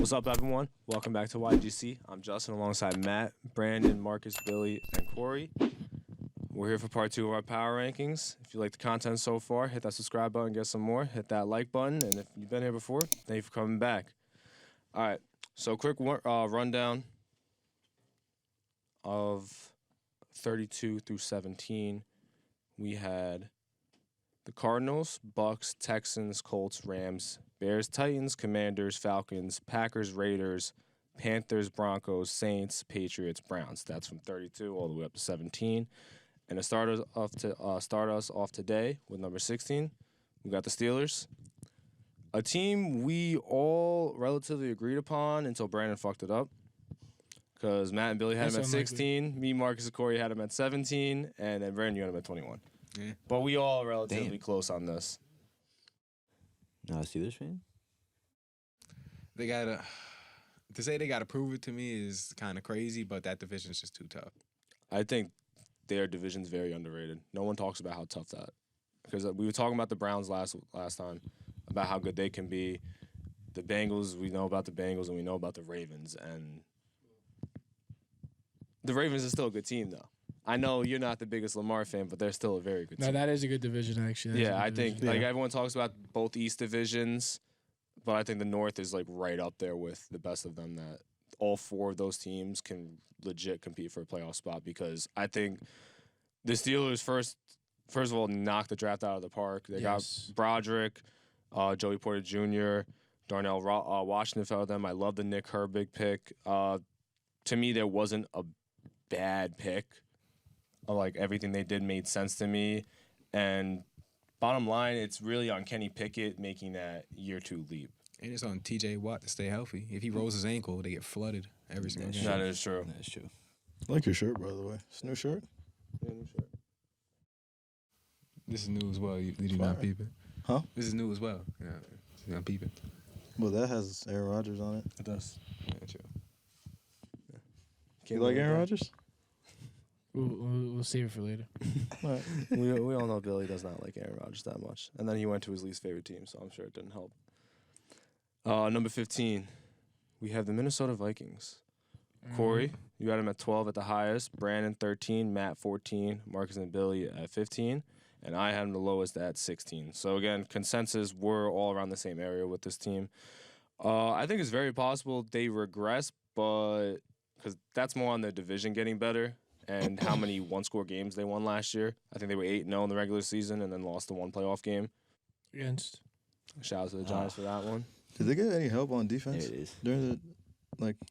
What's up, everyone? Welcome back to YGC. I'm Justin alongside Matt, Brandon, Marcus, Billy, and Corey. We're here for part 2 of our power rankings. If you like the content so far, hit that subscribe button, get some more. Hit that like button, and if you've been here before, thank you for coming back. All right, so quick rundown of 32 through 17. We had the Cardinals, Bucks, Texans, Colts, Rams, Bears, Titans, Commanders, Falcons, Packers, Raiders, Panthers, Broncos, Saints, Patriots, Browns. That's from 32 all the way up to 17. And to start us off today with number 16, we got the Steelers. A team we all relatively agreed upon until Brandon fucked it up. Because Matt and Billy had him at 16. Me, Marcus, and Corey had him at 17. And then Brandon, you had him at 21. Yeah. But we all relatively close on this. Not a Steelers fan? They gotta prove it to me is kind of crazy, but that division is just too tough. I think their division's very underrated. No one talks about how tough that. Because we were talking about the Browns last time, about how good they can be. The Bengals, we know about the Bengals, and we know about the Ravens. And the Ravens is still a good team, though. I know you're not the biggest Lamar fan, but they're still a very good team. No, that is a good division, actually. I think like everyone talks about both East divisions, but I think the North is like right up there with the best of them. That all 4 of those teams can legit compete for a playoff spot because I think the Steelers first of all knocked the draft out of the park. They got Broderick, Joey Porter Jr., Darnell Washington fell them. I love the Nick Herbig pick. To me, there wasn't a bad pick. Like, everything they did made sense to me. And bottom line, it's really on Kenny Pickett making that year 2 leap. And it's on TJ Watt to stay healthy. If he rolls his ankle, they get flooded every single game. That is true. That is true. I like your shirt, by the way. It's a new shirt? Yeah, new shirt. This is new as well. You do not peep it. Huh? This is new as well. Yeah, you not peep it. Well, that has Aaron Rodgers on it. It does. Yeah, true. Yeah. You like Aaron Rodgers? We'll save it for later. Right. we all know Billy does not like Aaron Rodgers that much. And then he went to his least favorite team, so I'm sure it didn't help. Number 15, we have the Minnesota Vikings. Corey, you got him at 12 at the highest. Brandon, 13. Matt, 14. Marcus and Billy at 15. And I had him the lowest at 16. So, again, consensus, we're all around the same area with this team. I think it's very possible they regress, but because that's more on the division getting better and how many one-score games they won last year. I think they were 8-0 in the regular season and then lost the one playoff game. Against? Shout out to the Giants for that one. Did they get any help on defense There it is. during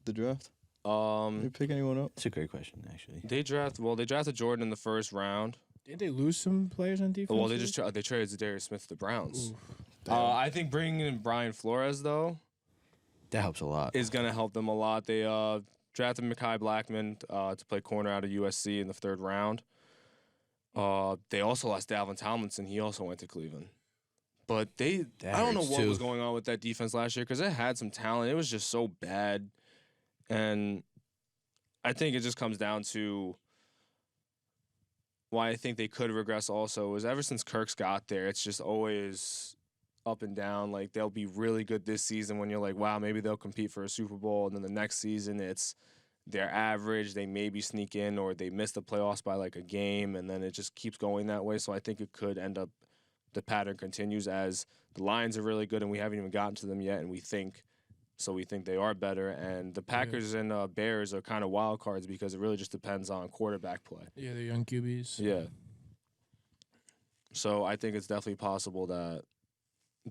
the draft? Did they pick anyone up? It's a great question, actually. They drafted Jordan in the first round. Didn't they lose some players on defense? Well, they traded Zadarius Smith to the Browns. I think bringing in Brian Flores, though, That helps a lot. is going to help them a lot. They drafted Mekhi Blackman to play corner out of USC in the 3rd round. They also lost Dalvin Tomlinson. He also went to Cleveland. But I don't know what was going on with that defense last year because it had some talent. It was just so bad. And I think it just comes down to why I think they could regress also is ever since Kirk's got there, it's just always up and down. Like, they'll be really good this season when you're like, wow, maybe they'll compete for a Super Bowl. And then the next season, they're average. They maybe sneak in or they miss the playoffs by like a game. And then it just keeps going that way. So I think it could end up, the pattern continues as the Lions are really good and we haven't even gotten to them yet. And we think they are better. And the Packers and Bears are kind of wild cards because it really just depends on quarterback play. Yeah, they're young QBs. Yeah. So I think it's definitely possible that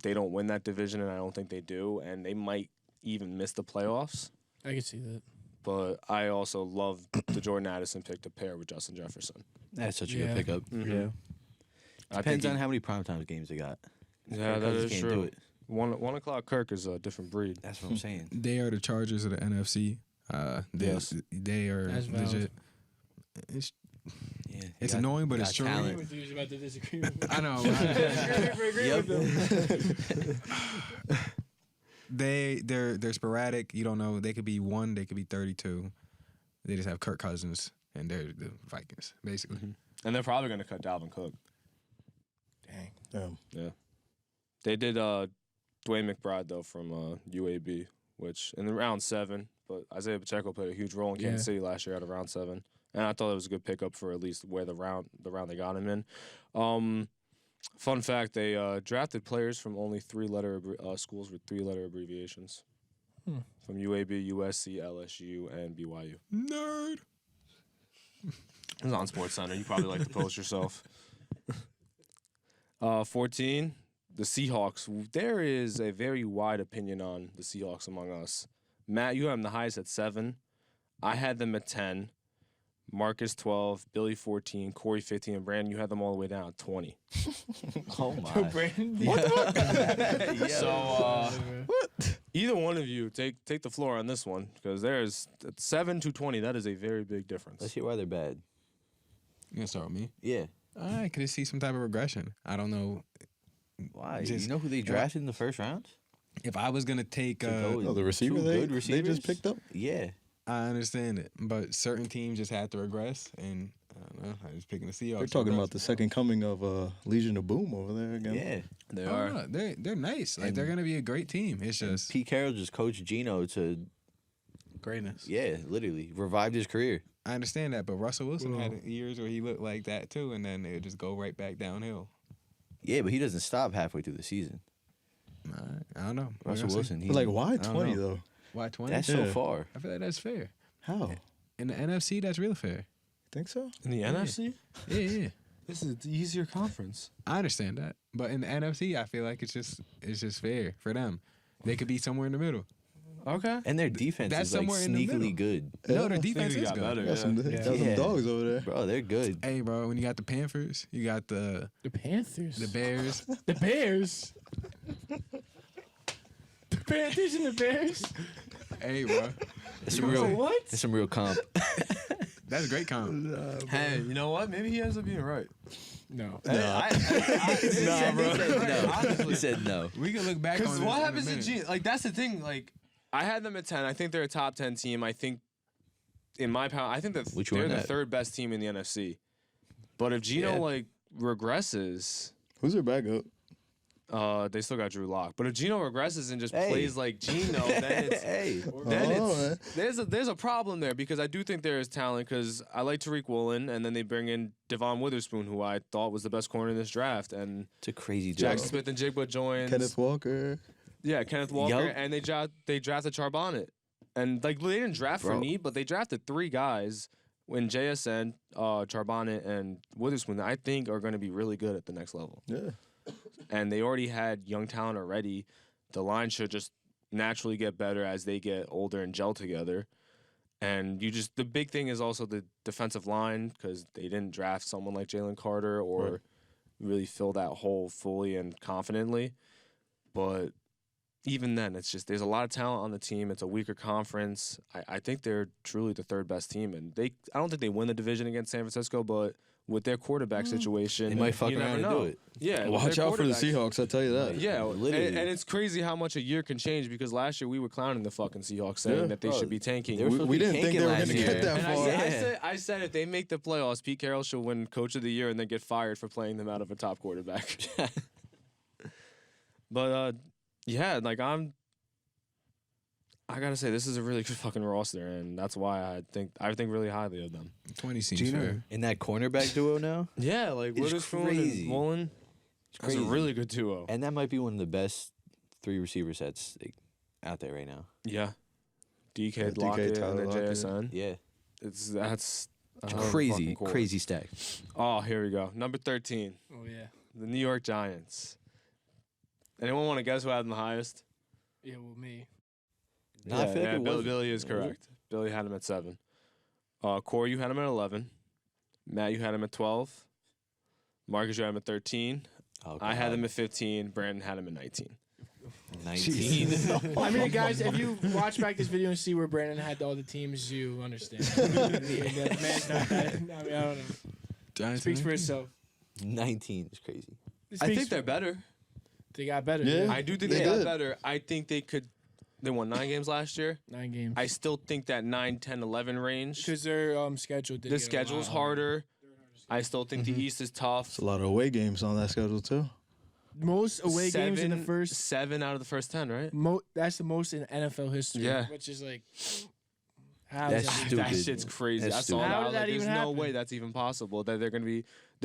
they don't win that division, and I don't think they do, and they might even miss the playoffs. I can see that. But I also love the Jordan Addison pick to pair with Justin Jefferson. That's such a good pickup. Mm-hmm. Yeah. Depends on how many primetime games they got. Yeah, that is can't true. do it. 1 o'clock Kirk is a different breed. That's what I'm saying. They are the Chargers of the NFC. Yes. They are That's valid. legit. It's annoying, but it's true. Talent. I was about to disagree with I know. They're sporadic. You don't know. They could be 1. They could be 32. They just have Kirk Cousins, and they're the Vikings, basically. Mm-hmm. And they're probably going to cut Dalvin Cook. Dang. Yeah. They did Dwayne McBride, though, from UAB which in the round 7. But Isaiah Pacheco played a huge role in Kansas City last year out of round 7, and I thought it was a good pickup for at least where the round they got him in. Fun fact: they drafted players from only 3-letter schools with 3-letter abbreviations, from UAB, USC, LSU, and BYU. Nerd. It was on SportsCenter. You probably like to post yourself. 14, the Seahawks. There is a very wide opinion on the Seahawks among us. Matt, you have them the highest at 7. I had them at 10. Marcus 12, Billy 14, Corey 15, and Brandon, you had them all the way down at 20. Oh my! Brandon, What the fuck? So, either one of you take the floor on this one, because there's 7 to 20. That is a very big difference. Let's hear why they're bad. You gonna start with me? Yeah. I could see some type of regression. I don't know. Why? Just- You know who they drafted in the first round? If I was gonna take, The receiver Two they good receivers? just picked up. Yeah. I understand it, but certain teams just had to regress, and I don't know. I was picking the Seahawks. They're talking about the second coming of Legion of Boom over there again. Yeah. They Oh, are. no, they're nice. Like they're gonna be a great team. It's just Pete Carroll just coached Geno to, greatness. literally revived his career. I understand that, but Russell Wilson had years where he looked like that too, and then it would just go right back downhill. Yeah, but he doesn't stop halfway through the season. I don't know. We're Russell gonna see. Wilson. But like, why don't 20 know. though? Why 20? That's so Yeah. far. I feel like that's fair. How? In the NFC, that's real fair. Think so? In the NFC? Yeah. This is the easier conference. I understand that, but in the NFC, I feel like it's just fair for them. They could be somewhere in the middle. Okay. And their defense That's is like somewhere in the middle. sneakily good. No, their Yeah. defense is got good. better. Got some, Yeah. got some Yeah. dogs over there. Bro, they're good. Hey, bro, when you got the Panthers, you got the Panthers. Bears. The Bears. The Panthers and the Bears. Hey, bro, That's some real. What? That's some real comp. that's a great comp. Hey, you know what? Maybe he ends up being right. No. Nah. He said no. We can look back on Because this what in a happens in minute. G? Like that's the thing. Like I had them at 10. I think they're a top 10 team. I think in my power, I think that Which they're one the at? 3rd best team in the NFC. But if Geno Yeah. like regresses, Who's their backup? they still got Drew Lock. But if Geno regresses and just Hey. plays like Geno, then it's Hey. then Oh, it's there's a problem there because I do think there is talent because I like Tariq Woolen and then they bring in Devon Witherspoon who I thought was the best corner in this draft and It's a crazy Jackson draft. Smith and Jigba joins. Kenneth Walker. Yeah, Kenneth Walker, Yup. and they drafted Charbonnet, and like they didn't draft for Bro. need, but they drafted 3 guys in JSN, Charbonnet, and Witherspoon that I think are going to be really good at the next level. Yeah. And they already had young talent already. The line should just naturally get better as they get older and gel together. And the big thing is also the defensive line because they didn't draft someone like Jalen Carter or really fill that hole fully and confidently. But even then, it's just there's a lot of talent on the team. It's a weaker conference. I think they're truly the 3rd best team, and I don't think they win the division against San Francisco, but with their quarterback situation, They might fuck you around never and do know. it. Yeah, with Watch their out for the quarterback- Seahawks, I tell you that. Yeah, Literally. and it's crazy how much a year can change because last year we were clowning the fucking Seahawks saying Yeah. that they Bro, should be tanking. they were supposed We to be didn't think tanking they were last going to year. get that And far. I said if they make the playoffs, Pete Carroll should win Coach of the Year and then get fired for playing them out of a top quarterback. But yeah, like I gotta say this is a really good fucking roster, and that's why I think really highly of them. 20 seems Gino. fair. In that cornerback duo now, Yeah, like It's Witherspoon crazy. and Woolen. That's a crazy. really good duo. and that might be one of the best 3 receiver sets like, out there right now. Yeah, DK DK, Lockett and Tyler then Lockett. JSN. Yeah, That's a hell of a crazy, fucking core. crazy stack. Oh, here we go. Number 13, Oh yeah. the New York Giants. Anyone want to guess who had them the highest? Yeah, well me. No, I feel like it wasn't. Billy is correct. Billy had him at 7. Corey, you had him at 11. Matt, you had him at 12. Marcus, you had him at 13. Oh, I had God. him at 15. Brandon had him at 19. 19. I mean, guys, if you watch back this video and see where Brandon had all the teams, you understand. The man's not that. I mean, I don't know. Giants Speaks for 19? itself. 19 is crazy. It I speaks think they're for- better. They got better. Yeah. Yeah. I do think They they got did. better. I think they could. They won 9 games last year. 9 games. I still think that 9, 10, 11 range. Because their schedule did The get a schedule's lot harder. I still think the East is tough. It's a lot of away games on that schedule too. Most away games in the first 7 out of the first 10, right? That's the most in NFL history. Yeah. Which is like, how That's is that? stupid. That shit's crazy. That's I saw stupid. that. How I did was that like, even there's no happen? way that's even possible. That they're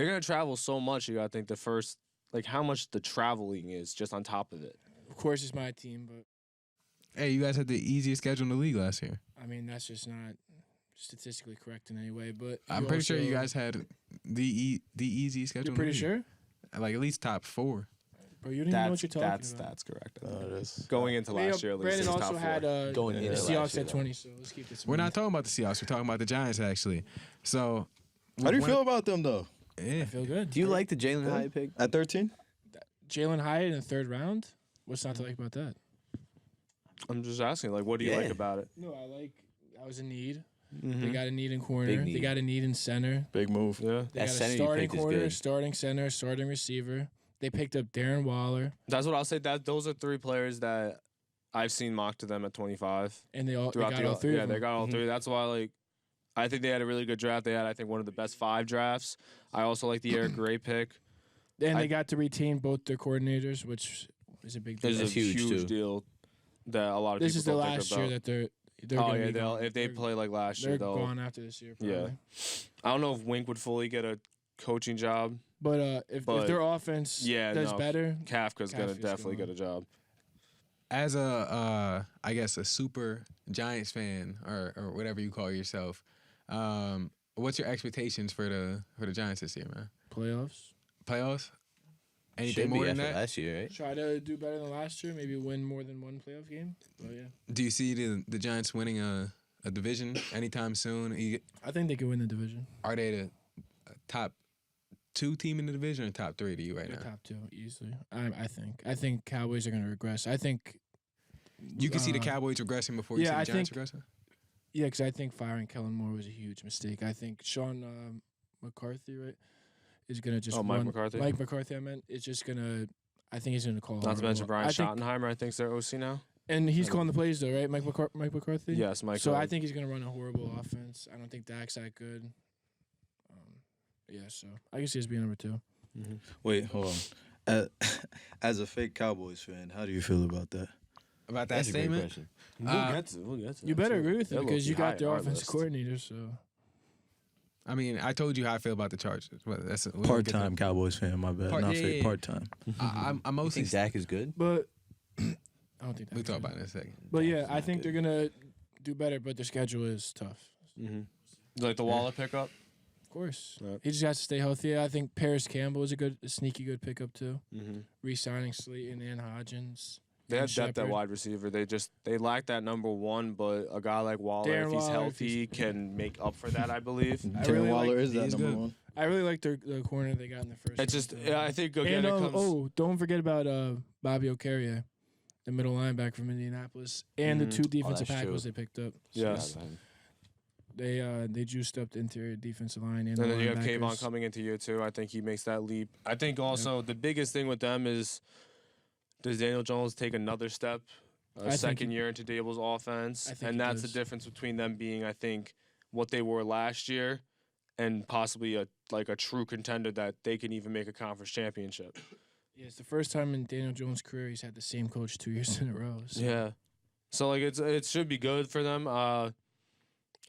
gonna travel so much. You gotta think the first, like how much the traveling is just on top of it. Of course, it's my team, but Hey, you guys had the easiest schedule in the league last year. I mean that's just not statistically correct in any way. But I'm pretty sure you guys had the easiest schedule. You're pretty sure? Like at least top 4. Bro, you don't even know what you're talking about. That's correct. Oh, it is. Going into last year, at least Brandon it was also top had 4. Going the into last Seahawks year, at though. 20, so let's keep this. We're not talking about the Seahawks. We're talking about the Giants actually. So, How do you feel about them though? Yeah. I feel good. Do you like the Jalen Hyatt pick? At 13? Jalen Hyatt in the 3rd round? What's not to like about that? I'm just asking, like, what do you like about it? No, I was in need. Mm-hmm. They got a need in corner. Big They need. got a need in center. Big move. Yeah, They That got center a you starting picked is corner, good. starting center, starting receiver. They picked up Darren Waller, that's what I'll say. That those are 3 players that I've seen mocked to them at 25 and they got throughout all 3 Yeah, of they them. got all 3. That's why, like, I think they had a really good draft. They had, I think, one of the best 5 drafts. I also like the Eric Gray pick. And they got to retain both their coordinators, which is a big deal. This is That's a huge, huge too. deal that a lot of This people is the don't think last about. year that they're Oh gonna yeah, be gone. if they They're- play like last they're year, they'll. gone after this year. Probably. Yeah. I don't know if Wink would fully get a coaching job. But if their offense does better, Kafka's gonna Kafka's definitely gonna- get a job. As a I guess a super Giants fan or whatever you call yourself, what's your expectations for the Giants this year, man? playoffs. Playoffs? Anything Should be more than after that? last year, right? Try to do better than last year. Maybe win more than one playoff game. But yeah, Do you see the Giants winning a division anytime soon? I think they could win the division. Are they the top 2 team in the division or top 3 to you right They're now? top 2 easily. I think Cowboys are going to regress. I think You can see the Cowboys regressing before you yeah, see the I Giants think- regressing? Yeah, because I think firing Kellen Moore was a huge mistake. I think Sean McCarthy, right, is going to just Mike run. McCarthy? Mike McCarthy, I meant, is just going to. I think he's going to call. Not to mention Brian I think- Schottenheimer. I think's their OC now. And he's calling the plays though, right? Mike McCarthy. Yes, Mike. So I think he's going to run a horrible offense. I don't think Dak's that good. Yeah, so I can see us being number 2. Wait, hold on. As a fake Cowboys fan, how do you feel about that? About that That's a great statement? question. We'll get to You that, better too. agree with They're it because you low-key high got their on our offensive list. coordinator. So I mean, I told you how I feel about the Chargers. But that's Part-time Cowboys fan, my bad. Not fake, yeah. part-time. I'm You mostly. think Zach is good? But I don't think that. We'll talk about it in a second. But yeah, Dak's I not think good. they're gonna do better, but their schedule is tough. Like the Waller pickup. Of course, Yep. he just has to stay healthy. I think Paris Campbell is a sneaky good pickup too. Mm-hmm. Re-signing Slayton and Hodgins. They and have depth at Shepard. wide receiver. They lack that number 1, but a guy like Waller, Darren if he's Waller, if healthy, can make up for that. I believe. Darren really Waller like- is that he's number good. 1. I really like the corner they got in the first. It's just, round, yeah, I think again and it comes. don't forget about Bobby Okereke, the middle linebacker from Indianapolis, and the 2 defensive that's tackles true. they picked up. Yes. They juiced up the interior defensive line and And the then you have linebackers. Kayvon coming into year 2. I think he makes that leap. I think also the biggest thing with them is, does Daniel Jones take another step, I a think second he- year into Dable's offense? I think And he that's the does. difference between them being, I think, what they were last year and possibly a true contender that they can even make a conference championship. Yeah, it's the first time in Daniel Jones' career he's had the same coach 2 years in a row. So. Yeah. So like it should be good for them.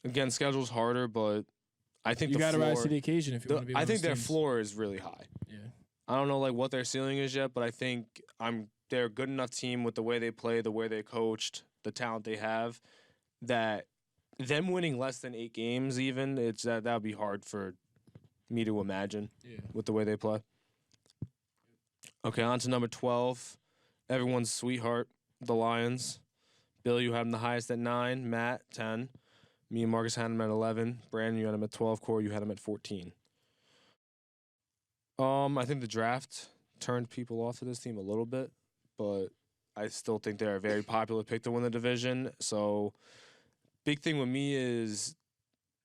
Again, schedule's harder, but I think You the got to floor, rise to the occasion if you want to be. I one of think those their teams. floor is really high. Yeah, I don't know like what their ceiling is yet, but I think they're a good enough team with the way they play, the way they coached, the talent they have, that them winning less than 8 games even, that would be hard for me to imagine yeah. with the way they play. Okay, on to number 12. Everyone's sweetheart, the Lions. Bill, you have them the highest at 9. Matt, 10. Me and Marcus had them at 11. Brandon, you had them at 12. Corey, you had them at 14. I think the draft turned people off of this team a little bit, but I still think they're a very popular pick to win the division. So, big thing with me is,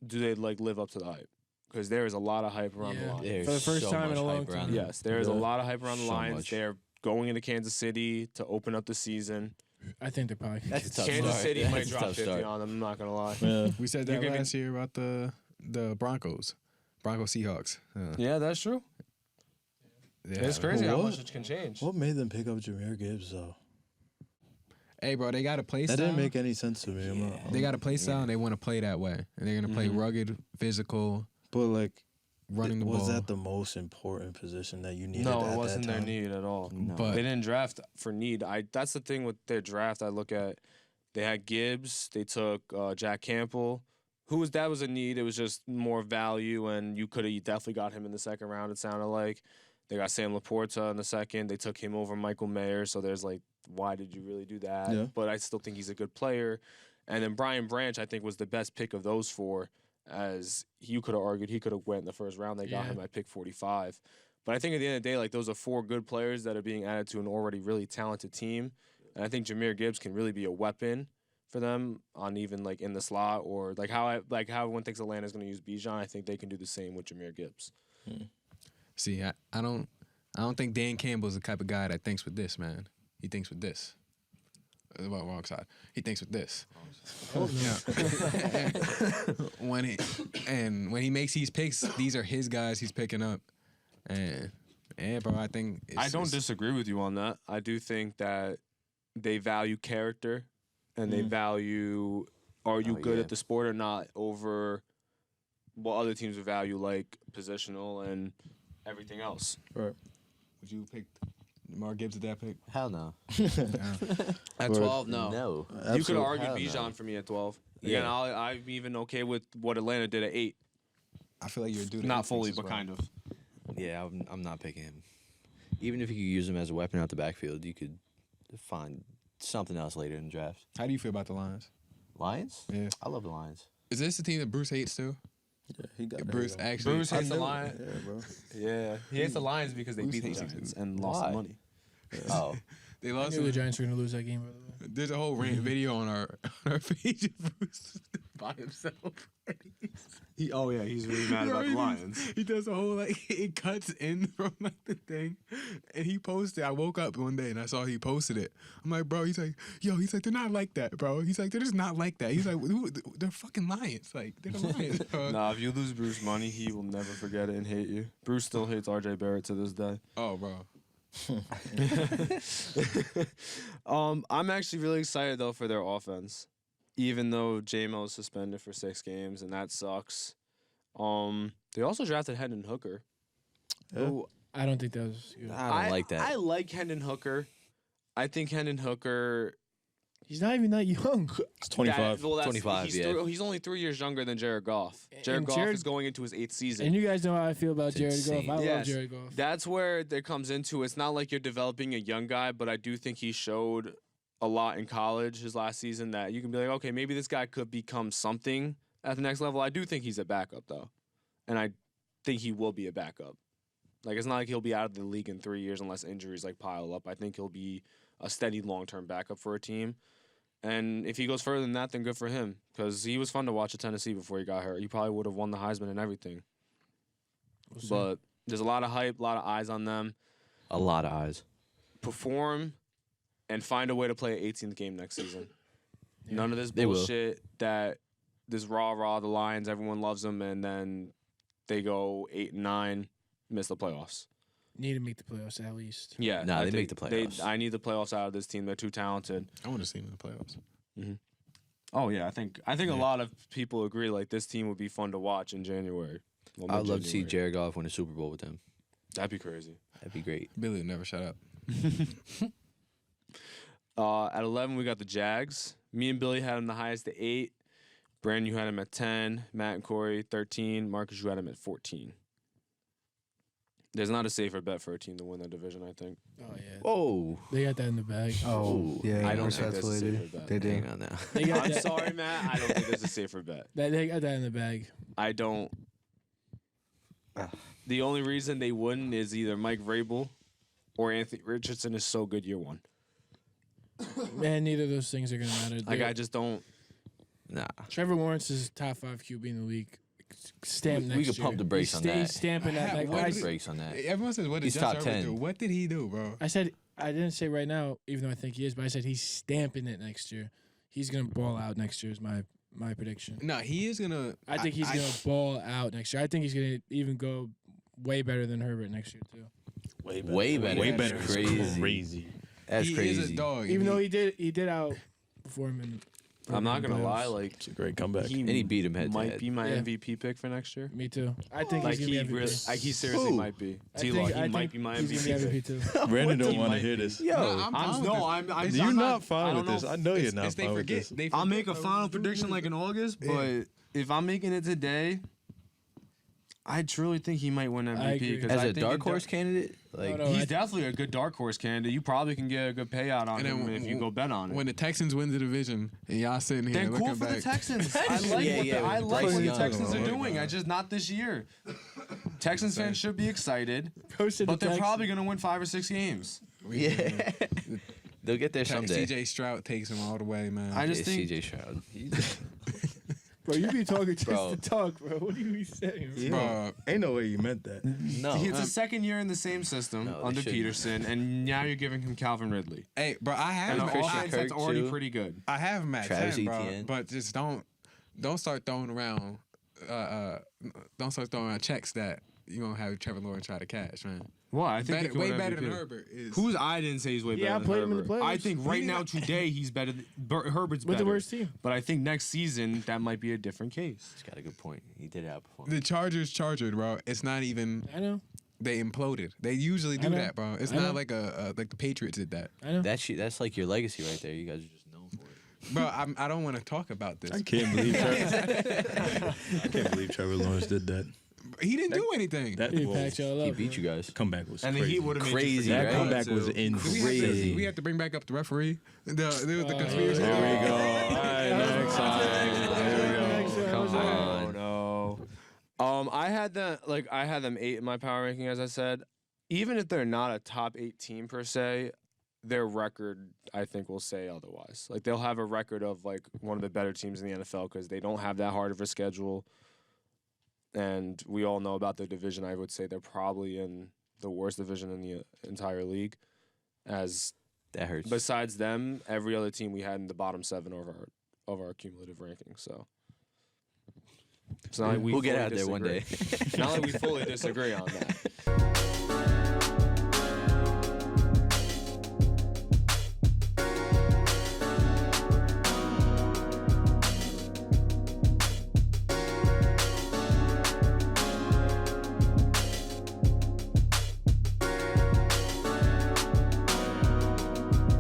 do they live up to the hype? Because there is a lot of hype around the Yeah. Lions. There's For the first so time in much a long hype around time. them. Yes, there is a Yeah. lot of hype around the So Lions. much. They're going into Kansas City to open up the season. I think they're probably. That's a tough Kansas start. City That's might a drop tough 50 start. on them. I'm not gonna lie. Yeah. We said You're that giving- last year about the Broncos Seahawks. Yeah, that's true. It's crazy how What? much it can change. What made them pick up Jameer Gibbs though? Hey, bro, they got a play style. That didn't make any sense to me. They got a play style, and they want to play that way. And they're gonna play rugged, physical, But like, running the ball. was that the most important position that you needed? No, at it wasn't that their time? need at all. No. But They didn't draft for need. That's the thing with their draft. I look at, they had Gibbs. They took Jack Campbell, that was a need. It was just more value, and you could have definitely got him in the second round. It sounded like they got Sam Laporta in the second. They took him over Michael Mayer. So there's like, why did you really do that? Yeah. But I still think he's a good player. And then Brian Branch, I think, was the best pick of those four. As you could have argued, he could have went in the first round. They got him at pick 45. But I think at the end of the day, like, those are four good players that are being added to an already really talented team. And I think Jameer Gibbs can really be a weapon for them on even like in the slot, or like how everyone thinks Atlanta's going to use Bijan. I think they can do the same with Jameer Gibbs. see, I don't think Dan Campbell's the type of guy that thinks with this, man. He thinks with this. Well, wrong side. He thinks with this. when he makes these picks, these are his guys he's picking up. And yeah, bro, I think I don't disagree with you on that. I do think that they value character, and they value, are you good at the sport or not, over what other teams would value, like positional and everything else. Right. Would you pick Mark Gibbs at that pick? Hell no. At 12, no. No. You could Absolutely. argue Hell Bijan no. for me at 12. Again, Yeah. I'm even okay with what Atlanta did at 8. I feel like you're a dude. Not fully, but kind of. Yeah, I'm not picking him. Even if you could use him as a weapon out the backfield, you could find something else later in the draft. How do you feel about the Lions? Lions? Yeah. I love the Lions. Is this the team that Bruce hates too? Yeah, he got Bruce there you actually. Bruce hates the go. Lions. Yeah, bro. Yeah, he hates the Lions because they Bruce beat the hates Giants them. and lost Why? the money. Oh. They I lost. knew the Giants were going to lose that game, by the way. There's a whole rant video on our page of Bruce by himself. He's really mad Bro, he does a whole like it cuts in from like the thing, and he posted. I woke up one day and I saw he posted it. I'm like, bro. He's like, they're not like that, bro. He's like, they're just not like that. He's like, they're fucking Lions. Like they're the Lions. Bro. Nah, if you lose Bruce money, he will never forget it and hate you. Bruce still hates RJ Barrett to this day. Oh, bro. I'm actually really excited though for their offense, even though J-Mo's suspended for 6 games and that sucks. They also drafted Hendon Hooker. Yeah. Who I don't think that was good. I don't like that. I like Hendon Hooker. I think Hendon Hooker. He's not even that young. It's 25. 25, yeah. He's only 3 years younger than Jared Goff. Jared And Goff Jared- is going into his 8th season. And you guys know how I feel about It's Jared insane. Goff. I love Yes. Jared Goff. That's where it comes into. It's not like you're developing a young guy, but I do think he showed a lot in college his last season that you can be like, okay, maybe this guy could become something at the next level. I do think he's a backup though, and I think he will be a backup. Like, it's not like he'll be out of the league in 3 years unless injuries like pile up. I think he'll be a steady long-term backup for a team. And if he goes further than that, then good for him, because he was fun to watch at Tennessee before he got hurt. He probably would have won the Heisman and everything. But there's a lot of hype, a lot of eyes on them. A lot of eyes. Perform and find a way to play an 18th game next season. None of this They will. bullshit that this rah, the Lions, everyone loves them, and then they go 8-9, miss the playoffs. Need to make the playoffs at least. Yeah. Nah, I they think make the playoffs. I need the playoffs out of this team. They're too talented. I want to see him in the playoffs. Oh, yeah. I think a lot of people agree, like, this team would be fun to watch in January. Well, I'd love to see mid-January. Jared Goff win a Super Bowl with them. That'd be crazy. That'd be great. Billy would never shut up. At 11, we got the Jags. Me and Billy had him the highest at 8. Brandon, you had him at 10. Matt and Corey, 13. Marcus, you had him at 14. There's not a safer bet for a team to win that division, I think. Oh yeah, Whoa. they got that in the bag. Oh, yeah. I don't think that's a respectfully, safer bet. they do. Hang on now. They got I'm that. sorry, Matt. I don't think there's a safer bet. They got that in the bag. I don't. The only reason they wouldn't is either Mike Vrabel or Anthony Richardson is so good year one. Man, neither of those things are gonna matter. Like, They're- I just don't. Nah. Trevor Lawrence is top 5 QB in the league. Stamp We next could year. pump the brakes on that. Stamping that. Like, Pump I, the brakes on that. Everyone says, what did He's Justin top Herbert 10. do? What did he do, bro? I said I didn't say right now, even though I think he is, but I said he's stamping it next year. He's gonna ball out next year. Is my prediction. No, he is gonna. I think he's gonna ball out next year. I think he's gonna even go way better than Herbert next year too. Way better. Way better. That's crazy. That's he crazy. is a dog. Even though he did outperform him. I'm not gonna lie, like It's a great comeback. And he beat him head to might head. be my Yeah. MVP pick for next year. Me too. I think Like he's he gonna be MVP. really, like he seriously Who? might be. I T-Law, think- he I might think be my he's gonna MVP. be MVP too. Brandon don't He want to might hear be. this. Yo, I'm fine with this. You're I'm not fine I with don't this. I know you're It's- not it's they fine with forget. this. They I'll forget make a though. final prediction like in August, but if I'm making it today, I truly think he might win I MVP. agree. Because as I a think dark it horse candidate, like No, he's definitely a good dark horse candidate. You probably can get a good payout on And then him if you go bet on it. When the Texans win the division and y'all sitting here Then looking cool for back. the Texans. I like Yeah, what yeah, the, I with like Bryce what the Young. Texans are Oh, doing. God. I just not this year. Texans fans should be excited, Posted but the they're text. probably gonna win 5 or 6 games. yeah, they'll get there someday. CJ Stroud takes him all the way, man. I just Yeah, think CJ Stroud. Bro, you be talking just Bro. to talk, bro. What are you be saying? Bro? Bro, Ain't no way you meant that. No, it's a second year in the same system No, they under shouldn't. Peterson, and now you're giving him Calvin Ridley hey, bro, I have and him an Christian at, offense that's Kirk, already too. pretty good. I have him at Travis 10, bro. Etienne. But just don't start throwing around checks that you gonna have Trevor Lawrence try to cash, man. Well, I think he could Way win better MVP. than Herbert is. Who's I didn't say he's way Yeah, I better than played him in the Herbert. I playoffs. think right Really now not- today he's better. Herbert's With better. the worst team. But I think next season that might be a different case. he's got a good point. He did outperform. the Chargers chargered, bro? It's not even. I know. They imploded. They usually do I know. that, bro. It's I know. not like like the Patriots did that, I know. That's like your legacy right there. You guys are just known for it. bro. I don't want to talk about this. I can't believe Trevor Lawrence did that. He didn't do anything. That He well, packed y'all up. He beat you guys. comeback was And the crazy. Heat would have made Crazy, you That right? comeback was Do crazy. we have to bring back up the referee? The conspiracy. Here we go. All right, next time. Come on. Oh no. I had them 8 in my power ranking, as I said. Even if they're not a top 8 team per se, their record I think will say otherwise. Like they'll have a record of like one of the better teams in the NFL because they don't have that hard of a schedule. And we all know about the division. I would say they're probably in the worst division in the entire league. As That hurts. besides them, every other team we had in the bottom 7 of our cumulative ranking. So it's not like We'll get fully out there one disagree. day. Not like we fully disagree on that.